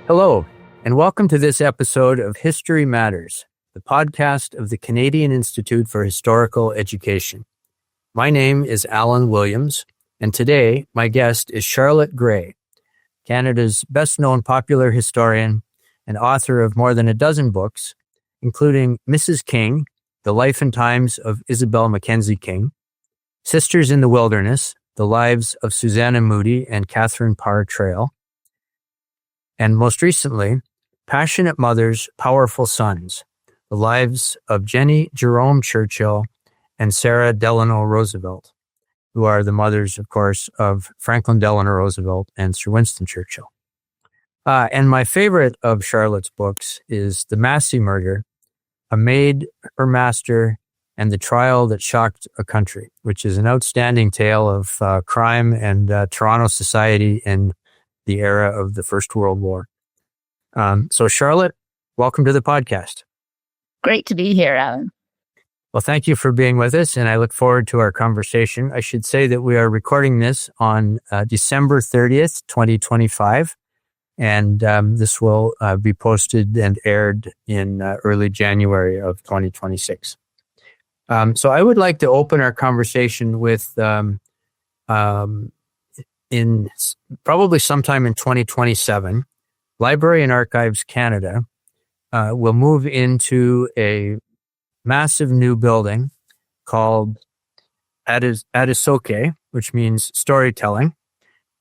Hello, and welcome to this episode of History Matters, the podcast of the Canadian Institute for Historical Education. My name is Allan Williams, and today my guest is Charlotte Gray, Canada's best-known popular historian and author of more than a dozen books, including Mrs. King, The Life and Times of Isabel Mackenzie King, Sisters in the Wilderness, The Lives of Susanna Moodie and Catherine Parr Traill, and most recently, Passionate Mothers, Powerful Sons, The Lives of Jenny Jerome Churchill and Sarah Delano Roosevelt, who are the mothers, of course, of Franklin Delano Roosevelt and Sir Winston Churchill. And my favorite of Charlotte's books is The Massey Murder, A Maid, Her Master, and the Trial That Shocked a Country, which is an outstanding tale of crime and Toronto society in the era of the First World War. So Charlotte, welcome to the podcast. Great to be here, Allan. Well, thank you for being with us, and I look forward to our conversation. I should say that we are recording this on December 30th, 2025, and this will be posted and aired in early January of 2026. So I would like to open our conversation with in probably sometime in 2027, Library and Archives Canada will move into a massive new building called Adisoke, which means storytelling.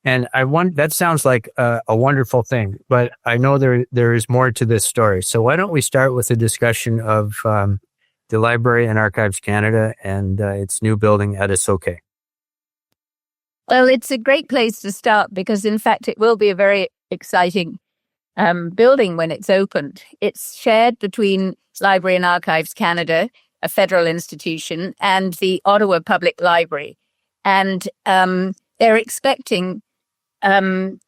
And that sounds like a wonderful thing, but I know there is more to this story. So why don't we start with a discussion of the Library and Archives Canada and its new building, Adisoke. Well, it's a great place to start because, in fact, it will be a very exciting building when it's opened. It's shared between Library and Archives Canada, a federal institution, and the Ottawa Public Library. And they're expecting about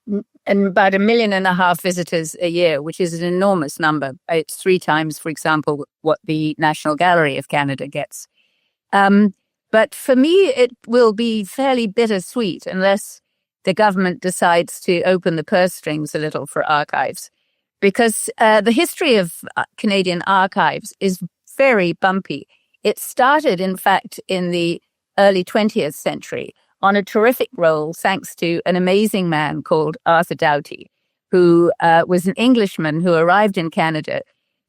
1.5 million visitors a year, which is an enormous number. It's 3 times, for example, what the National Gallery of Canada gets. But for me, it will be fairly bittersweet unless the government decides to open the purse strings a little for archives. Because the history of Canadian archives is very bumpy. It started, in fact, in the early 20th century on a terrific roll thanks to an amazing man called Arthur Doughty, who was an Englishman who arrived in Canada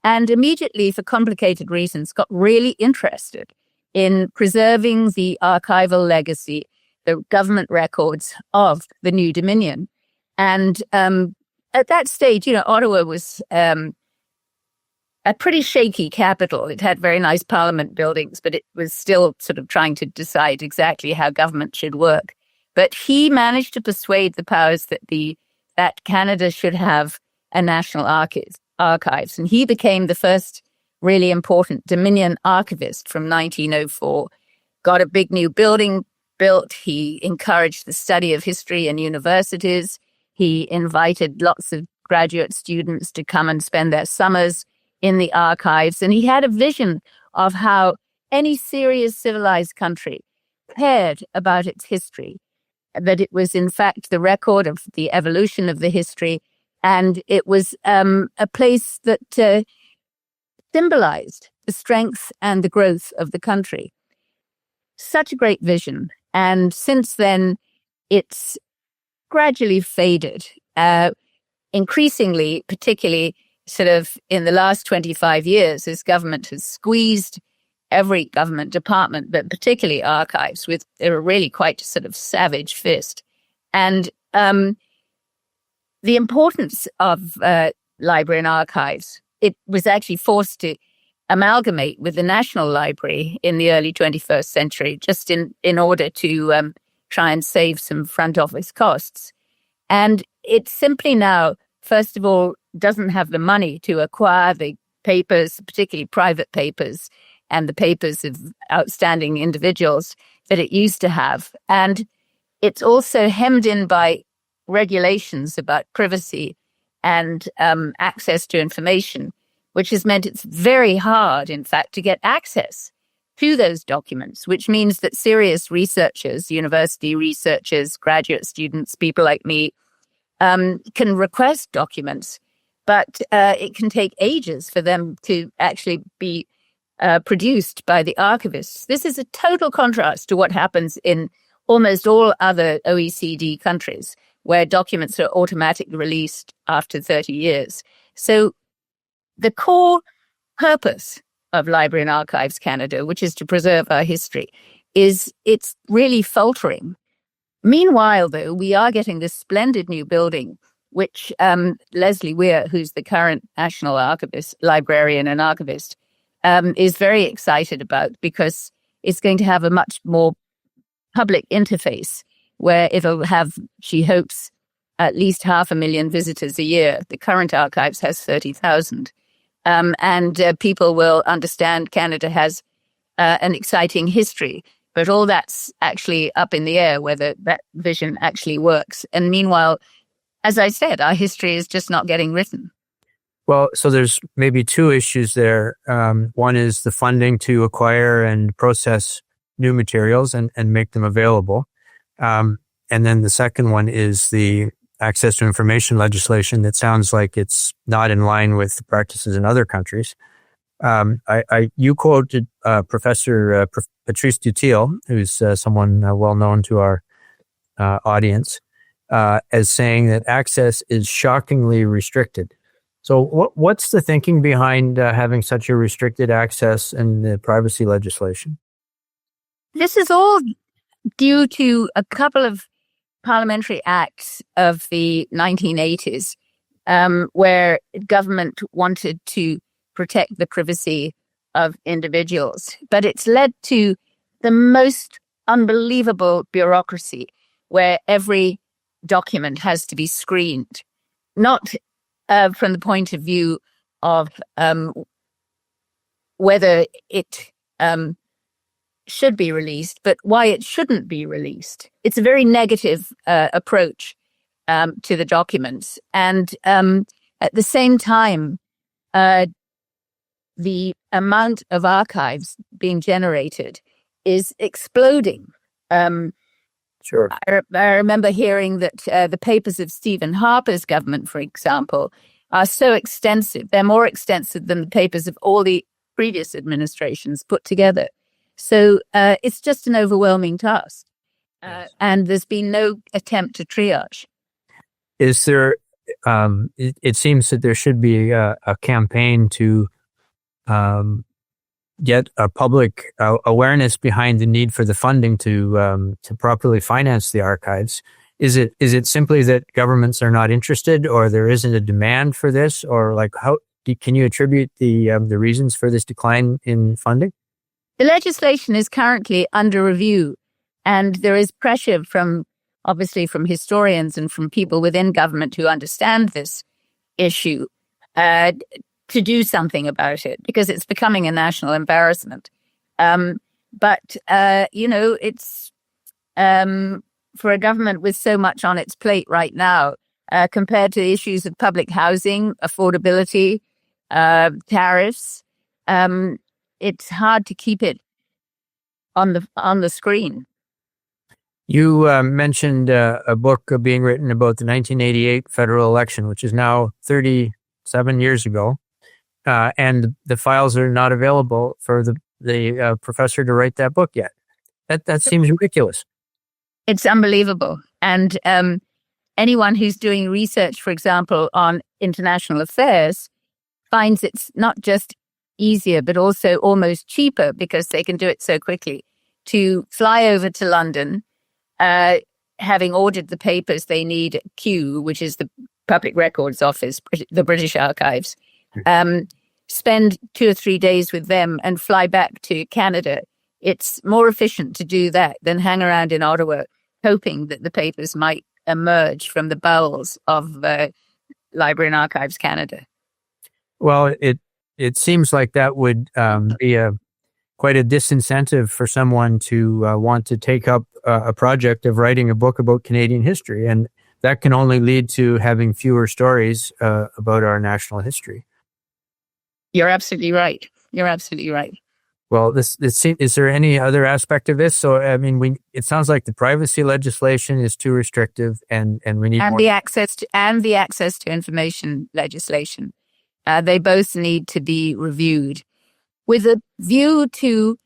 and immediately, for complicated reasons, got really interested in preserving the archival legacy, the government records of the New Dominion. And at that stage, Ottawa was a pretty shaky capital. It had very nice parliament buildings, but it was still sort of trying to decide exactly how government should work. But he managed to persuade the powers that Canada should have a national archives. And he became the first really important Dominion archivist from 1904, got a big new building built. He encouraged the study of history in universities. He invited lots of graduate students to come and spend their summers in the archives. And he had a vision of how any serious civilized country cared about its history, that it was, in fact, the record of the evolution of the history. And it was a place that symbolized the strength and the growth of the country. Such a great vision. And since then, it's gradually faded, increasingly, particularly sort of in the last 25 years, this government has squeezed every government department, but particularly archives, with a really quite sort of savage fist. And the importance of library and archives, it was actually forced to amalgamate with the National Library in the early 21st century, just in order to try and save some front office costs. And it simply now, first of all, doesn't have the money to acquire the papers, particularly private papers, and the papers of outstanding individuals that it used to have. And it's also hemmed in by regulations about privacy and access to information, which has meant it's very hard, in fact, to get access to those documents, which means that serious researchers, university researchers, graduate students, people like me, can request documents, but it can take ages for them to actually be produced by the archivists. This is a total contrast to what happens in almost all other OECD countries, where documents are automatically released after 30 years. So the core purpose of Library and Archives Canada, which is to preserve our history, it's really faltering. Meanwhile, though, we are getting this splendid new building, which Leslie Weir, who's the current National Archivist, librarian and archivist, is very excited about, because it's going to have a much more public interface where it'll have, she hopes, at least 500,000 visitors a year. The current archives has 30,000. And people will understand Canada has an exciting history, but all that's actually up in the air, whether that vision actually works. And meanwhile, as I said, our history is just not getting written. Well, so there's maybe two issues there. One is the funding to acquire and process new materials and make them available. And then the second one is the access to information legislation that sounds like it's not in line with the practices in other countries. You quoted Professor Patrice Dutil, who's someone well known to our audience, as saying that access is shockingly restricted. So what's the thinking behind having such a restricted access in the privacy legislation? This is all due to a couple of parliamentary acts of the 1980s, where government wanted to protect the privacy of individuals. But it's led to the most unbelievable bureaucracy, where every document has to be screened, not from the point of view of whether it should be released, but why it shouldn't be released. It's a very negative approach to the documents. And at the same time, the amount of archives being generated is exploding. Sure. I remember hearing that the papers of Stephen Harper's government, for example, are so extensive. They're more extensive than the papers of all the previous administrations put together. So it's just an overwhelming task. Yes. And there's been no attempt to triage. Is there, it seems that there should be a campaign to get a public awareness behind the need for the funding to properly finance the archives. Is it simply that governments are not interested, or there isn't a demand for this, or like how can you attribute the reasons for this decline in funding? The legislation is currently under review, and there is pressure obviously from historians and from people within government who understand this issue to do something about it, because it's becoming a national embarrassment. But it's for a government with so much on its plate right now, compared to issues of public housing, affordability, tariffs, it's hard to keep it on the screen. You mentioned a book being written about the 1988 federal election, which is now 37 years ago, and the files are not available for the professor to write that book yet. That seems ridiculous. It's unbelievable. And anyone who's doing research, for example, on international affairs, finds it's not just easier, but also almost cheaper, because they can do it so quickly, to fly over to London, having ordered the papers they need at Kew, which is the Public Records Office, the British Archives, spend 2 or 3 days with them and fly back to Canada. It's more efficient to do that than hang around in Ottawa, hoping that the papers might emerge from the bowels of Library and Archives Canada. Well, it seems like that would be quite a disincentive for someone to want to take up a project of writing a book about Canadian history. And that can only lead to having fewer stories about our national history. You're absolutely right. Well, is there any other aspect of this? So, I mean, it sounds like the privacy legislation is too restrictive, and we need more. The access to information legislation. They both need to be reviewed with a view to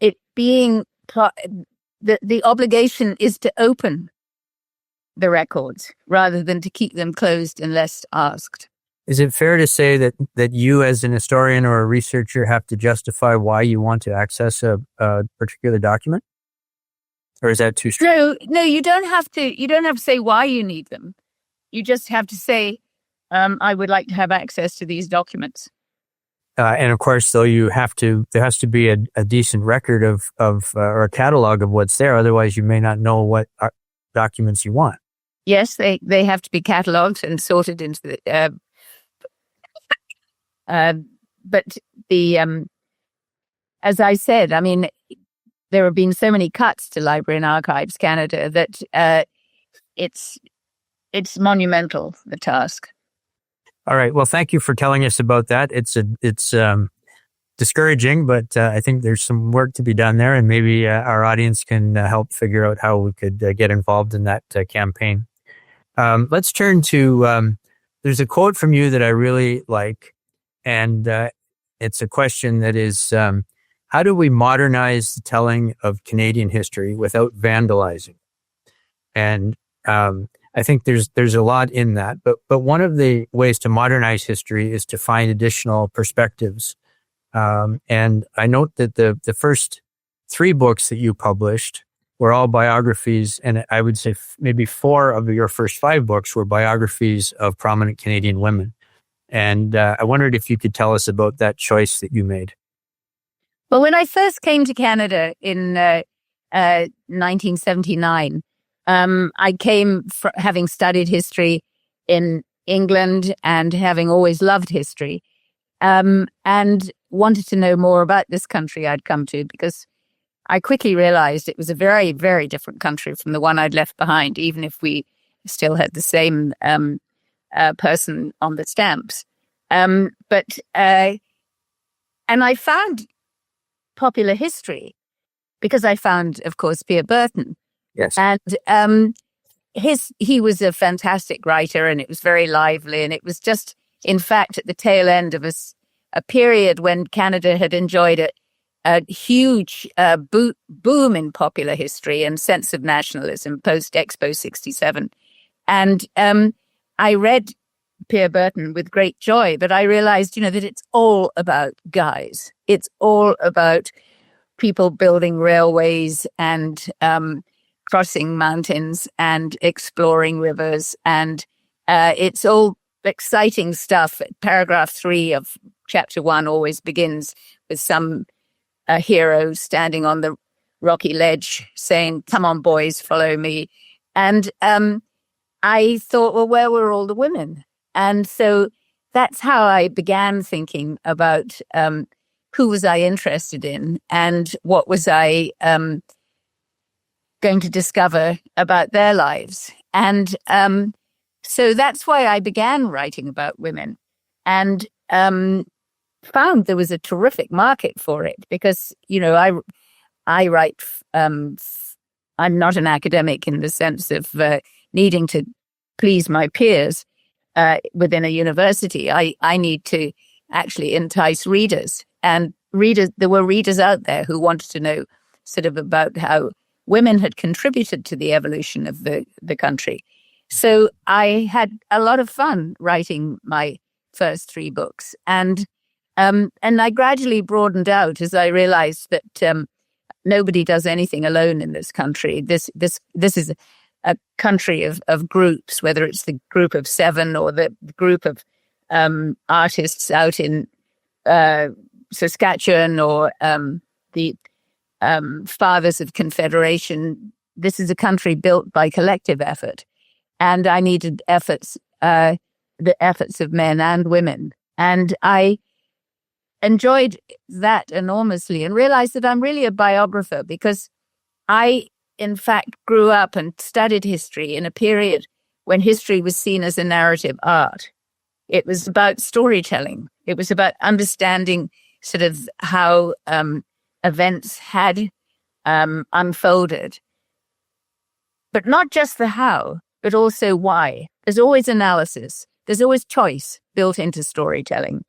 it being the obligation is to open the records rather than to keep them closed unless asked. Is it fair to say that you as an historian or a researcher have to justify why you want to access a particular document? Or is that too strict? No, you don't have to. You don't have to say why you need them. You just have to say, I would like to have access to these documents. And of course, though, there has to be a decent record of or a catalog of what's there. Otherwise, you may not know what documents you want. Yes, they have to be cataloged and sorted into the. But as I said, I mean, there have been so many cuts to Library and Archives Canada that it's monumental, the task. All right. Well, thank you for telling us about that. It's discouraging, but I think there's some work to be done there, and maybe our audience can help figure out how we could get involved in that campaign. Let's turn to, there's a quote from you that I really like, and it's a question that is, how do we modernize the telling of Canadian history without vandalizing? And I think there's a lot in that, but one of the ways to modernize history is to find additional perspectives. And I note that the first 3 books that you published were all biographies, and I would say maybe 4 of your first 5 books were biographies of prominent Canadian women. And I wondered if you could tell us about that choice that you made. Well, when I first came to Canada in 1979, I came having studied history in England and having always loved history, and wanted to know more about this country I'd come to, because I quickly realized it was a very, very different country from the one I'd left behind, even if we still had the same person on the stamps. And I found popular history because I found, of course, Pierre Berton. Yes. And he was a fantastic writer, and it was very lively. And it was just, in fact, at the tail end of a period when Canada had enjoyed a huge boom in popular history and sense of nationalism post-Expo 67. And I read Pierre Berton with great joy, but I realized, that it's all about guys. It's all about people building railways and crossing mountains and exploring rivers. And it's all exciting stuff. Paragraph 3 of chapter 1 always begins with some hero standing on the rocky ledge saying, "Come on, boys, follow me." And I thought, well, where were all the women? And so that's how I began thinking about who was I interested in and what was I going to discover about their lives. And so that's why I began writing about women, and found there was a terrific market for it because, I write, I'm not an academic in the sense of needing to please my peers within a university. I need to actually entice readers, and there were readers out there who wanted to know sort of about how women had contributed to the evolution of the country. So I had a lot of fun writing my first 3 books, and I gradually broadened out as I realized that nobody does anything alone in this country. This is a country of groups, whether it's the group of 7 or the group of artists out in Saskatchewan or the Fathers of Confederation. This is a country built by collective effort, and I needed the efforts of men and women. And I enjoyed that enormously and realized that I'm really a biographer because I, in fact, grew up and studied history in a period when history was seen as a narrative art. It was about storytelling. It was about understanding sort of how events had unfolded. But not just the how, but also why. There's always analysis. There's always choice built into storytelling.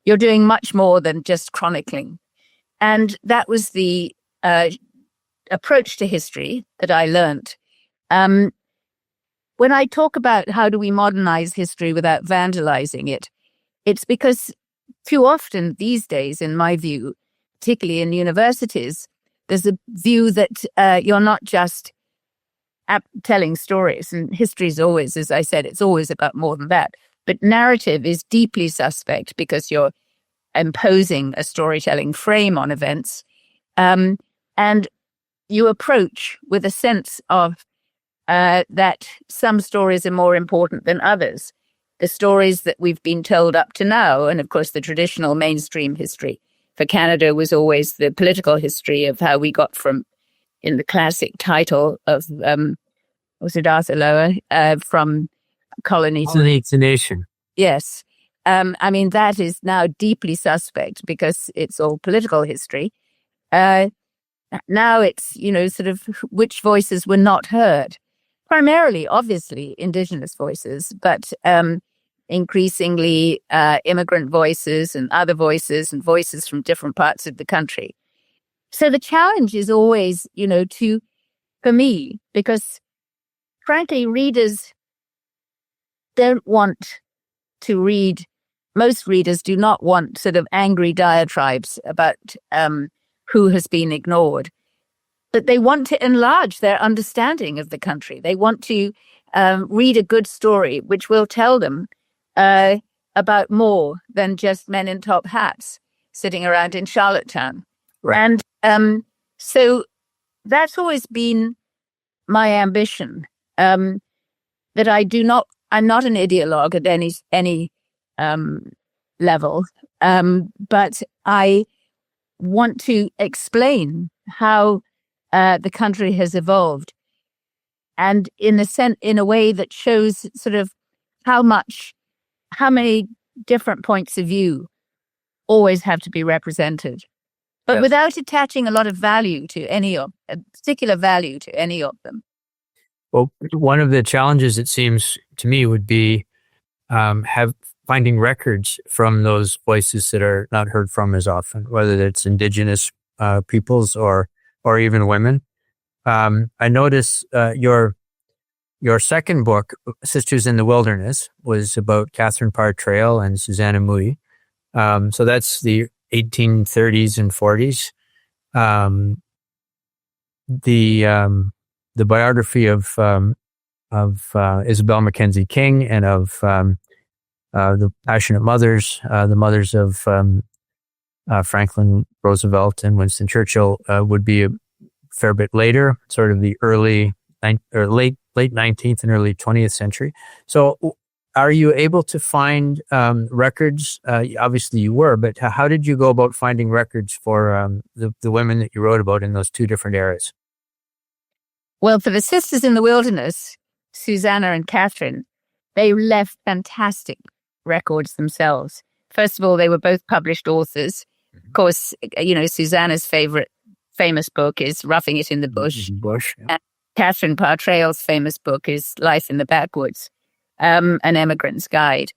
You're doing much more than just chronicling. And that was the approach to history that I learnt. When I talk about how do we modernize history without vandalizing it, it's because too often these days, in my view, particularly in universities, there's a view that you're not just telling stories, and history is always, as I said, it's always about more than that. But narrative is deeply suspect because you're imposing a storytelling frame on events, and you approach with a sense of that some stories are more important than others. The stories that we've been told up to now, and of course the traditional mainstream history for Canada was always the political history of how we got from, in the classic title of, was it Arthur Lower, from colony to nation. Yes. I mean, that is now deeply suspect because it's all political history. Now it's, sort of which voices were not heard. Primarily, obviously, Indigenous voices, but increasingly immigrant voices and other voices and voices from different parts of the country. So the challenge is always, for me, because frankly, readers don't want to read. Most readers do not want sort of angry diatribes about who has been ignored, but they want to enlarge their understanding of the country. They want to read a good story, which will tell them about more than just men in top hats sitting around in Charlottetown. Right. And so that's always been my ambition, that I'm not an ideologue at any level, but I want to explain how the country has evolved, and in a way that shows sort of how many different points of view always have to be represented, but yes, without attaching a lot of value to a particular value to any of them. Well, one of the challenges, it seems to me, would be finding records from those voices that are not heard from as often, whether it's Indigenous peoples or even women. I notice your second book, Sisters in the Wilderness, was about Catherine Parr Traill and Susanna Moodie. So that's the 1830s and 40s. The biography of Isabel Mackenzie King and of the Passionate Mothers, the mothers of Franklin Roosevelt and Winston Churchill, would be a fair bit later, sort of the late 19th and early 20th century. So are you able to find records? Obviously you were, but how did you go about finding records for the women that you wrote about in those two different eras? Well, for the Sisters in the Wilderness, Susanna and Catherine, they left fantastic records themselves. First of all, they were both published authors. Mm-hmm. Of course, Susanna's famous book is Roughing It in the Bush. Yeah. And Catherine Parr Traill's famous book is Life in the Backwoods, An Emigrant's Guide.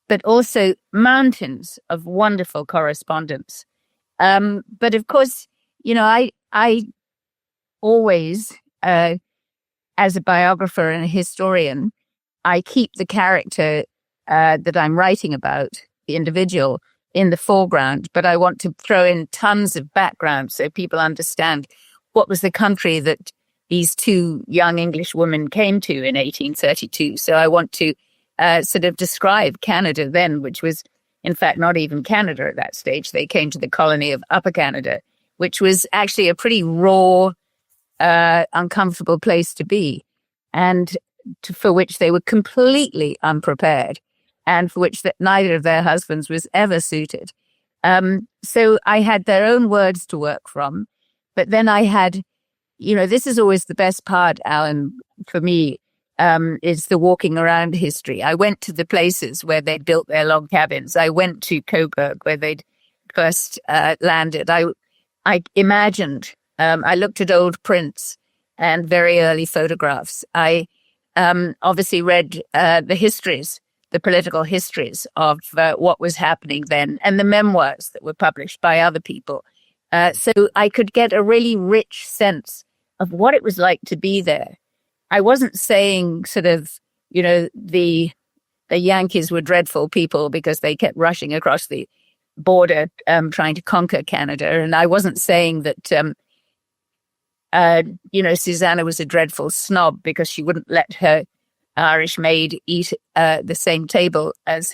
But also mountains of wonderful correspondence. But of course, I always, as a biographer and a historian, I keep the character that I'm writing about, the individual, in the foreground, but I want to throw in tons of background so people understand what was the country that these two young English women came to in 1832. So I want to sort of describe Canada then, which was in fact not even Canada at that stage. They came to the colony of Upper Canada, which was actually a pretty raw, uncomfortable place to be, and for which they were completely unprepared, and for which neither of their husbands was ever suited. So I had their own words to work from, but then I had, this is always the best part, Allan, for me, is the walking around history. I went to the places where they'd built their log cabins. I went to Coburg, where they'd first landed. I imagined, I looked at old prints and very early photographs. I obviously read the political histories of what was happening then, and the memoirs that were published by other people. So I could get a really rich sense of what it was like to be there. I wasn't saying sort of, the Yankees were dreadful people because they kept rushing across the border trying to conquer Canada. And I wasn't saying that, Susanna was a dreadful snob because she wouldn't let her Irish maid eat the same table as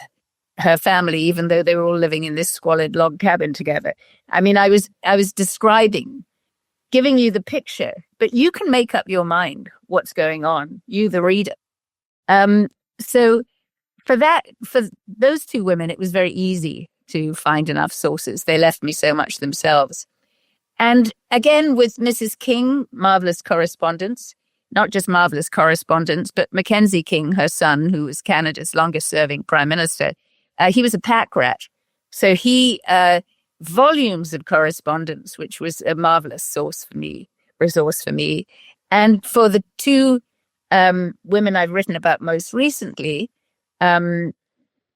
her family, even though they were all living in this squalid log cabin together. I mean, I was describing, giving you the picture, but you can make up your mind what's going on, you, the reader. So for those two women, it was very easy to find enough sources. They left me so much themselves. And again, with Mrs. King, marvelous correspondence, not just marvelous correspondence, but Mackenzie King, her son, who was Canada's longest serving prime minister, he was a pack rat. So he, volumes of correspondence, which was a marvelous resource for me. And for the two women I've written about most recently, the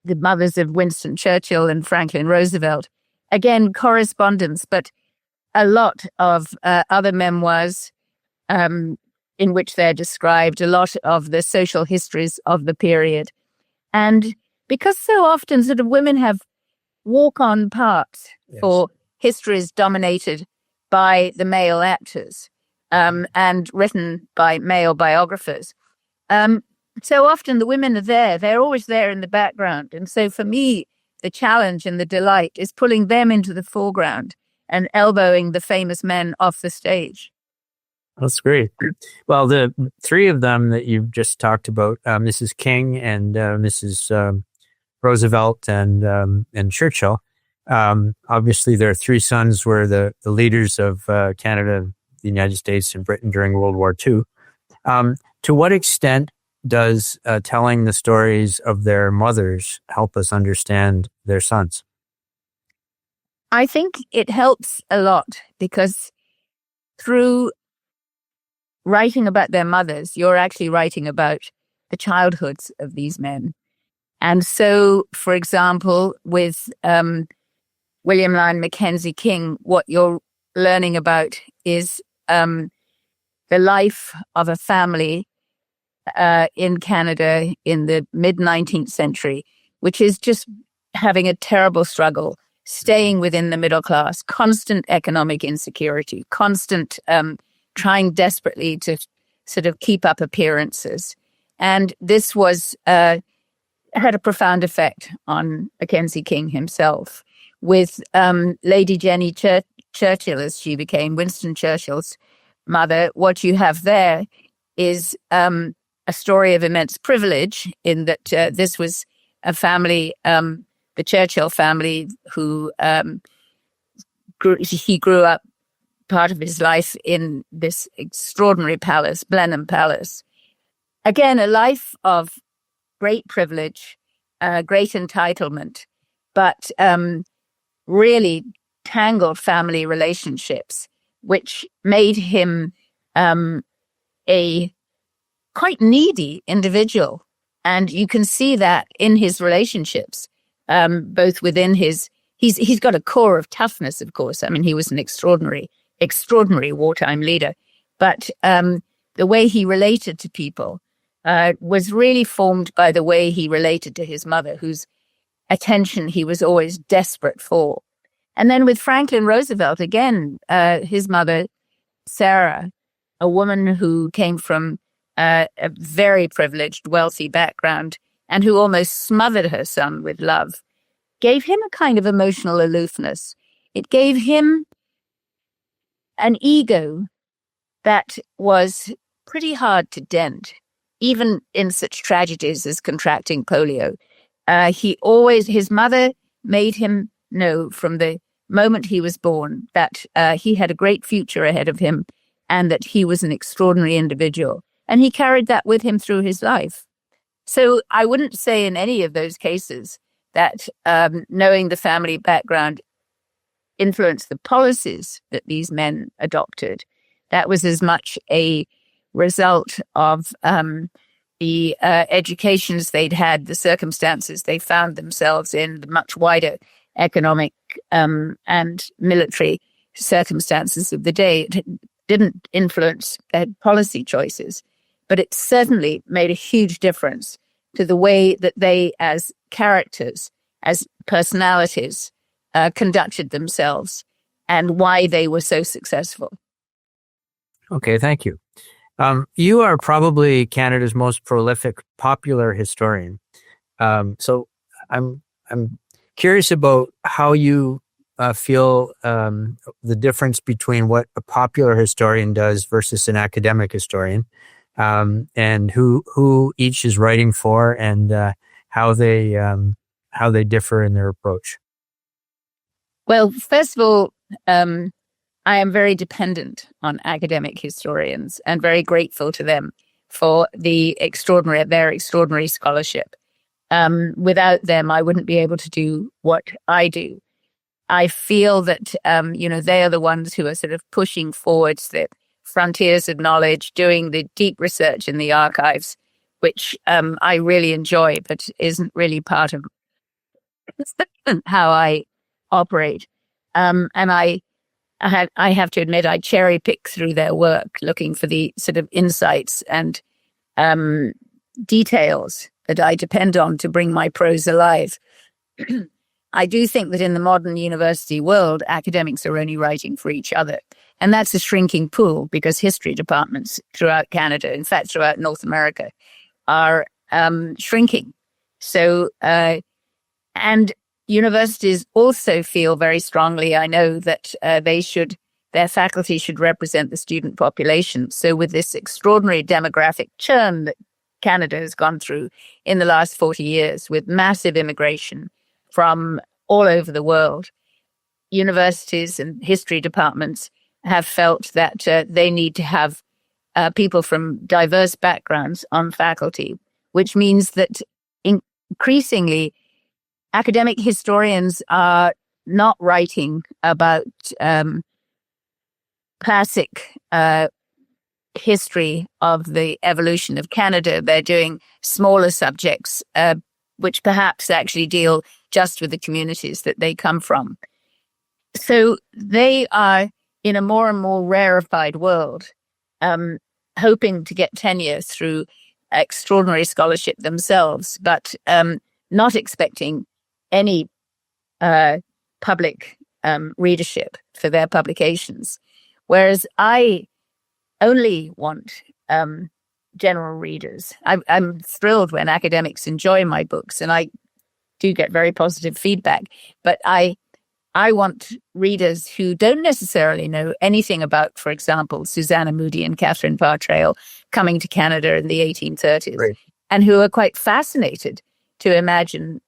mothers of Winston Churchill and Franklin Roosevelt, again, correspondence, but a lot of other memoirs in which they're described, a lot of the social histories of the period. And because so often sort of women have walk-on parts for histories dominated by the male actors and written by male biographers, so often the women are there. They're always there in the background. And so for me, the challenge and the delight is pulling them into the foreground and elbowing the famous men off the stage. That's great. Well, the three of them that you've just talked about, Mrs. King and Mrs. Roosevelt and Churchill, obviously their three sons were the leaders of Canada, the United States, and Britain during World War II. To what extent does telling the stories of their mothers help us understand their sons? I think it helps a lot because through writing about their mothers, you're actually writing about the childhoods of these men. And so, for example, with William Lyon Mackenzie King, what you're learning about is the life of a family in Canada in the mid-19th century, which is just having a terrible struggle, staying within the middle class, constant economic insecurity, constant trying desperately to sort of keep up appearances. And this was had a profound effect on Mackenzie King himself. With Lady Jenny Churchill, as she became Winston Churchill's mother, what you have there is a story of immense privilege in that this was a family, the Churchill family, who grew up part of his life in this extraordinary palace, Blenheim Palace. Again, a life of great privilege, great entitlement, but really tangled family relationships, which made him a quite needy individual. And you can see that in his relationships, both within he's got a core of toughness, of course. I mean, he was an extraordinary wartime leader, but the way he related to people was really formed by the way he related to his mother, whose attention he was always desperate for. And then with Franklin Roosevelt, again, his mother, Sarah, a woman who came from a very privileged, wealthy background and who almost smothered her son with love, gave him a kind of emotional aloofness. It gave him an ego that was pretty hard to dent, even in such tragedies as contracting polio. His mother made him know from the moment he was born that he had a great future ahead of him and that he was an extraordinary individual. And he carried that with him through his life. So I wouldn't say in any of those cases that knowing the family background influence the policies that these men adopted. That was as much a result of the educations they'd had, the circumstances they found themselves in, the much wider economic and military circumstances of the day. It didn't influence their policy choices, but it certainly made a huge difference to the way that they, as characters, as personalities, conducted themselves and why they were so successful. Okay, thank you. You are probably Canada's most prolific popular historian. So I'm curious about how you feel the difference between what a popular historian does versus an academic historian, and who each is writing for, and how they differ in their approach. Well, first of all, I am very dependent on academic historians and very grateful to them for their extraordinary scholarship. Without them, I wouldn't be able to do what I do. I feel that, they are the ones who are sort of pushing forwards the frontiers of knowledge, doing the deep research in the archives, which I really enjoy, but isn't really part of how I operate. And I have to admit, I cherry pick through their work, looking for the sort of insights and details that I depend on to bring my prose alive. I do think that in the modern university world, academics are only writing for each other. And that's a shrinking pool because history departments throughout Canada, in fact, throughout North America, are shrinking. So, and universities also feel very strongly, I know, that their faculty should represent the student population. So with this extraordinary demographic churn that Canada has gone through in the last 40 years, with massive immigration from all over the world, universities and history departments have felt that they need to have people from diverse backgrounds on faculty, which means that increasingly academic historians are not writing about classic history of the evolution of Canada. They're doing smaller subjects, which perhaps actually deal just with the communities that they come from. So they are in a more and more rarefied world, hoping to get tenure through extraordinary scholarship themselves, but not expecting any public readership for their publications. Whereas I only want general readers. I'm thrilled when academics enjoy my books, and I do get very positive feedback. But I want readers who don't necessarily know anything about, for example, Susanna Moodie and Catherine Parr Traill coming to Canada in the 1830s, right, and who are quite fascinated to imagine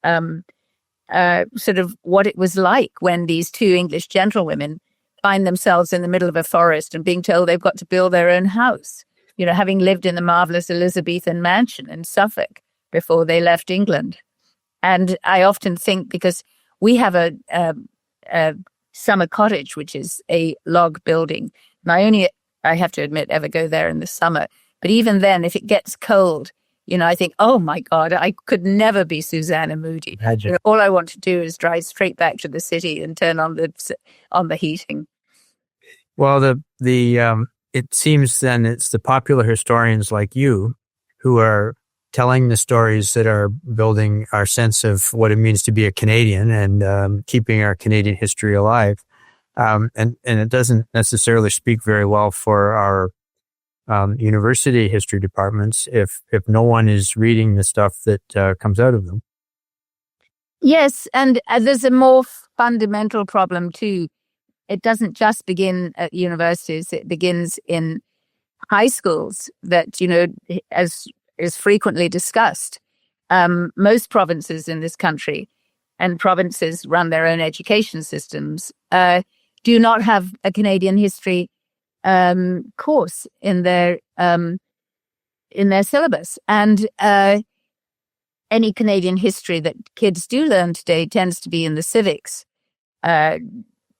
sort of what it was like when these two English gentlewomen find themselves in the middle of a forest and being told they've got to build their own house, having lived in the marvelous Elizabethan mansion in Suffolk before they left England. And I often think, because we have a summer cottage, which is a log building, and I have to admit, ever go there in the summer. But even then, if it gets cold, I think, oh my God, I could never be Susanna Moodie. All I want to do is drive straight back to the city and turn on the heating. Well, it seems then it's the popular historians like you who are telling the stories that are building our sense of what it means to be a Canadian and keeping our Canadian history alive. And it doesn't necessarily speak very well for our university history departments if no one is reading the stuff that comes out of them. Yes, and there's a more fundamental problem too. It doesn't just begin at universities; it begins in high schools. That as is frequently discussed, most provinces in this country, and provinces run their own education systems, do not have a Canadian history course in their syllabus, and any Canadian history that kids do learn today tends to be in the civics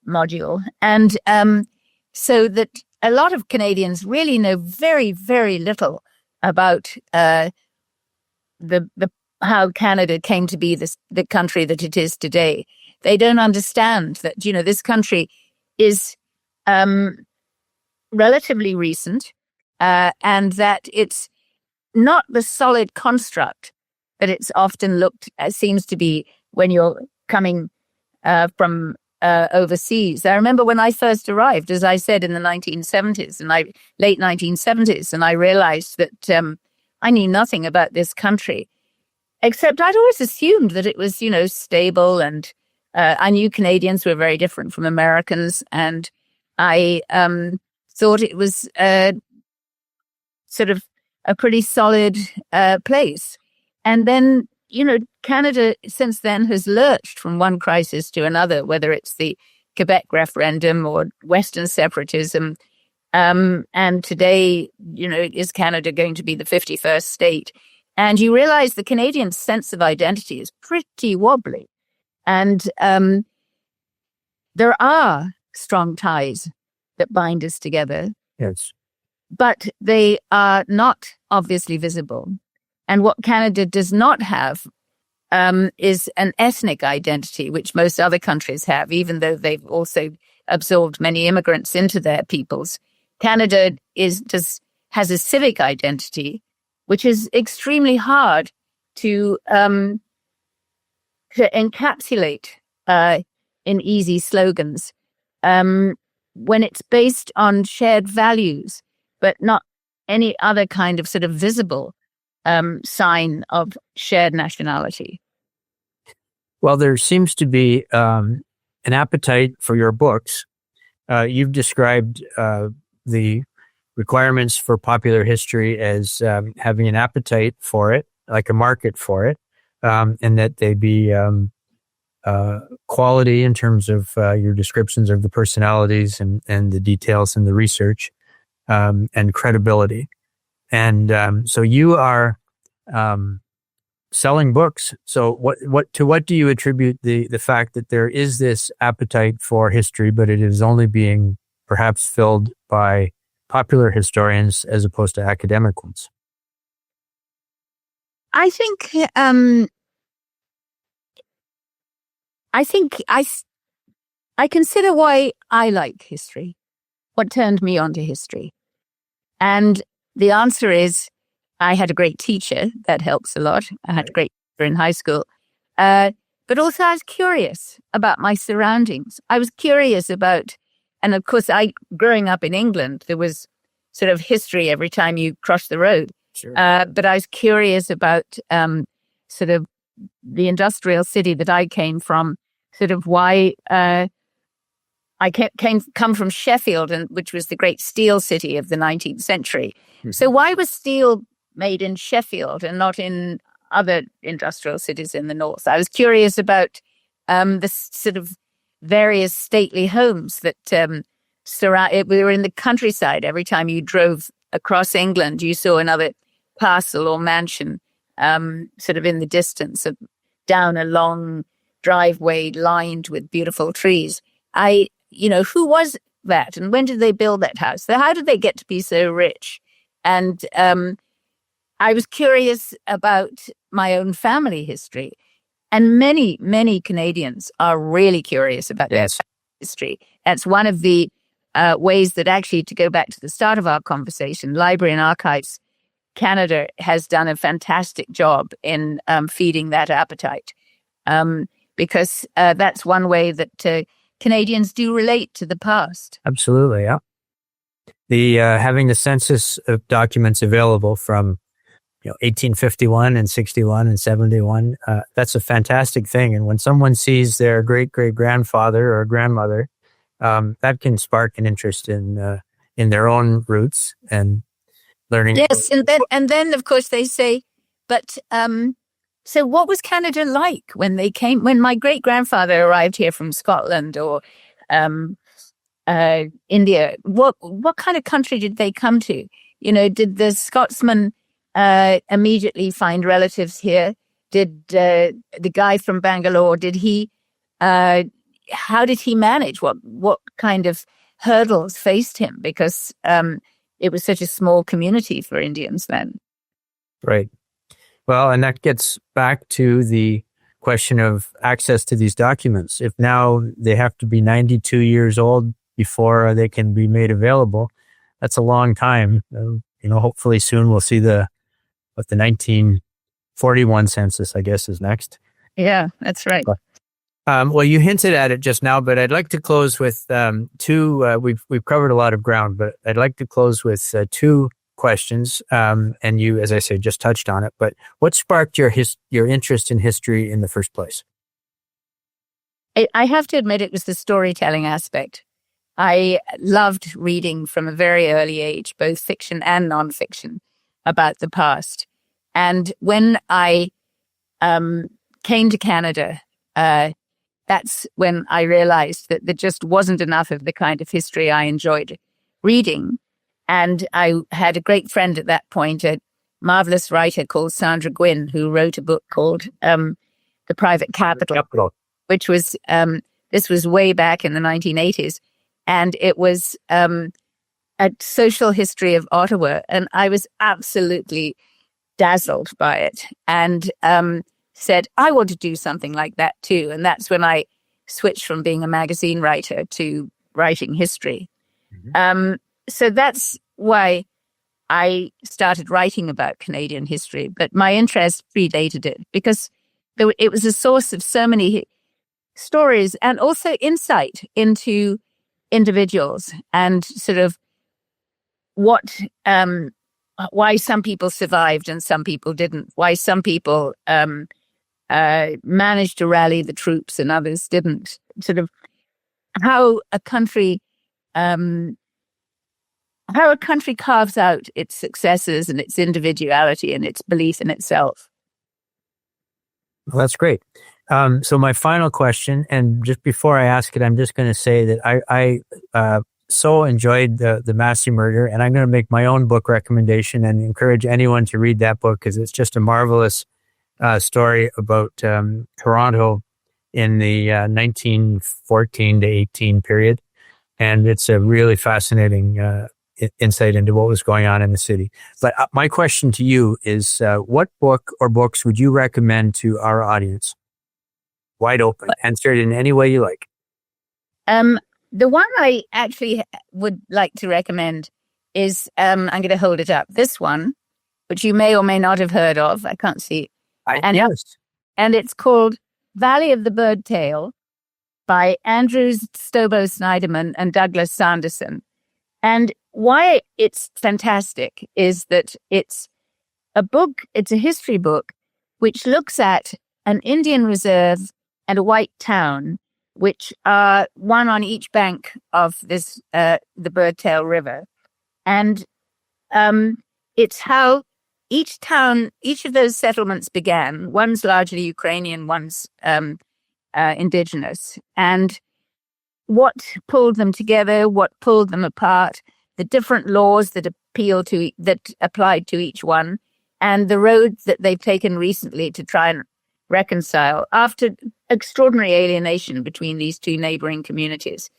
module. And so that a lot of Canadians really know very, very little about how Canada came to be the country that it is today. They don't understand that, this country is relatively recent, and that it's not the solid construct that it's often looked at, seems to be when you're coming from overseas. I remember when I first arrived, as I said, in the 1970s late 1970s, and I realized that I knew nothing about this country, except I'd always assumed that it was, stable, and I knew Canadians were very different from Americans, and I thought it was sort of a pretty solid place. And then, Canada since then has lurched from one crisis to another, whether it's the Quebec referendum or Western separatism. And today, is Canada going to be the 51st state? And you realize the Canadian sense of identity is pretty wobbly. And there are strong ties that bind us together. Yes. But they are not obviously visible. And what Canada does not have is an ethnic identity, which most other countries have, even though they've also absorbed many immigrants into their peoples. Canada has a civic identity, which is extremely hard to encapsulate in easy slogans when it's based on shared values, but not any other kind of sort of visible sign of shared nationality. Well, there seems to be an appetite for your books. You've described the requirements for popular history as having an appetite for it, like a market for it, and that they be quality in terms of your descriptions of the personalities and the details and the research, and credibility. And so you are selling books. So what do you attribute the fact that there is this appetite for history, but it is only being perhaps filled by popular historians as opposed to academic ones? I think I consider why I like history, what turned me on to history. And the answer is I had a great teacher. That helps a lot. I had a great teacher in high school. But also I was curious about my surroundings. I was curious about, and of course, growing up in England, there was sort of history every time you crossed the road. Sure. But I was curious about sort of the industrial city that I came from, sort of why I come from Sheffield, which was the great steel city of the 19th century. Mm-hmm. So why was steel made in Sheffield and not in other industrial cities in the north? I was curious about the sort of various stately homes that surround. We were in the countryside. Every time you drove across England, you saw another castle or mansion sort of in the distance, down a long driveway lined with beautiful trees. Who was that? And when did they build that house? So how did they get to be so rich? And I was curious about my own family history. And many, many Canadians are really curious about their history. That's one of the ways that actually, to go back to the start of our conversation, Library and Archives Canada has done a fantastic job in feeding that appetite. Because that's one way that Canadians do relate to the past. Absolutely, yeah. The having the census of documents available from 1851 and 61 and 71, that's a fantastic thing. And when someone sees their great-great-grandfather or grandmother, that can spark an interest in their own roots and learning. Yes, and then of course they say, but so what was Canada like when they came? When my great-grandfather arrived here from Scotland or India, what kind of country did they come to? Did the Scotsman immediately find relatives here? Did the guy from Bangalore, did he how did he manage? What kind of hurdles faced him? Because it was such a small community for Indians then. Right. Well, and that gets back to the question of access to these documents. If now they have to be 92 years old before they can be made available, that's a long time. Hopefully soon we'll see the 1941 census, I guess, is next. Yeah, that's right. Well, you hinted at it just now, but I'd like to close with two. We've covered a lot of ground, but I'd like to close with two questions. And you, as I say, just touched on it. But what sparked your interest in history in the first place? I have to admit, it was the storytelling aspect. I loved reading from a very early age, both fiction and nonfiction, about the past. And when I came to Canada, that's when I realized that there just wasn't enough of the kind of history I enjoyed reading. And I had a great friend at that point, a marvelous writer called Sandra Gwynn, who wrote a book called The Private Capital, which was, this was way back in the 1980s. And it was a social history of Ottawa. And I was absolutely dazzled by it and said, I want to do something like that too. And that's when I switched from being a magazine writer to writing history. Mm-hmm. So that's why I started writing about Canadian history. But my interest predated it because it was a source of so many stories and also insight into individuals and sort of why some people survived and some people didn't, why some people managed to rally the troops and others didn't, sort of how a country carves out its successes and its individuality and its belief in itself. Well, that's great. So my final question, and just before I ask it, I'm just going to say that I so enjoyed the Massey murder, and I'm going to make my own book recommendation and encourage anyone to read that book because it's just a marvelous story about Toronto in the 1914 to 18 period. And it's a really fascinating insight into what was going on in the city. But my question to you is, what book or books would you recommend to our audience? Wide open. Answer it in any way you like. The one I actually would like to recommend is, I'm going to hold it up, this one, which you may or may not have heard of. I can't see. Yes. And it's called Valley of the Birdtail by Andrew Stobo Sniderman and Douglas Sanderson. And why it's fantastic is that it's a history book, which looks at an Indian reserve and a white town, which are one on each bank of this, the Birdtail River. And it's how each of those settlements began. One's largely Ukrainian, one's indigenous. And what pulled them together, what pulled them apart, the different laws that applied to each one, and the road that they've taken recently to try and reconcile after extraordinary alienation between these two neighboring communities.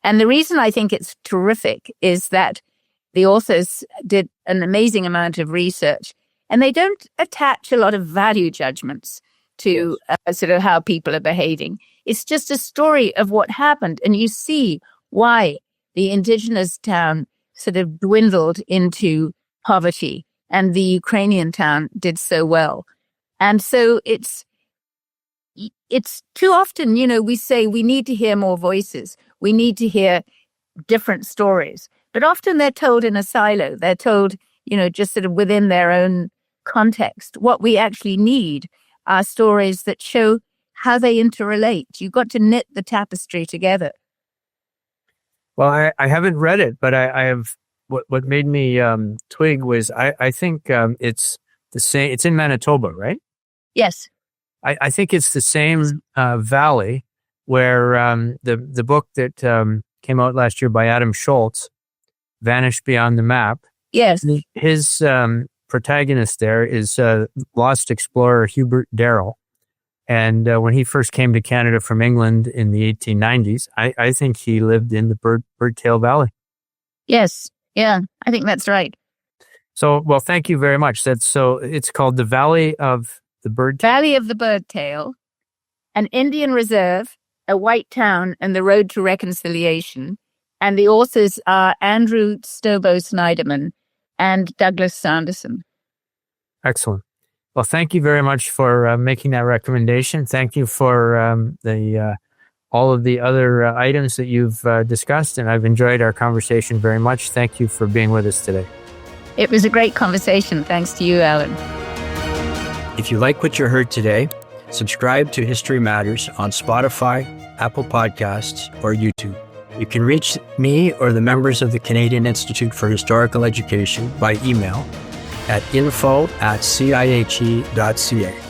And the reason I think it's terrific is that the authors did an amazing amount of research, and they don't attach a lot of value judgments to sort of how people are behaving. It's just a story of what happened, and you see why the indigenous town sort of dwindled into poverty and the Ukrainian town did so well. And so it's too often, we say we need to hear more voices. We need to hear different stories. But often they're told in a silo. They're told, just sort of within their own context. What we actually need are stories that show how they interrelate. You've got to knit the tapestry together. Well, I haven't read it, but I have. What made me twig was I think it's the same. It's in Manitoba, right? Yes. I think it's the same valley where the book that came out last year by Adam Schultz, Vanished Beyond the Map. Yes. His protagonist there is lost explorer Hubert Darrell. And when he first came to Canada from England in the 1890s, I think he lived in the Birdtail Valley. Yes. Yeah, I think that's right. So, well, thank you very much. It's called the Valley of the Birdtail. Valley of the Birdtail, an Indian reserve, a white town, and the road to reconciliation. And the authors are Andrew Stobo Sniderman and Douglas Sanderson. Excellent. Well, thank you very much for making that recommendation. Thank you for all of the other items that you've discussed, and I've enjoyed our conversation very much. Thank you for being with us today. It was a great conversation. Thanks to you, Allan. If you like what you heard today, subscribe to History Matters on Spotify, Apple Podcasts, or YouTube. You can reach me or the members of the Canadian Institute for Historical Education by email at info@cihe.ca.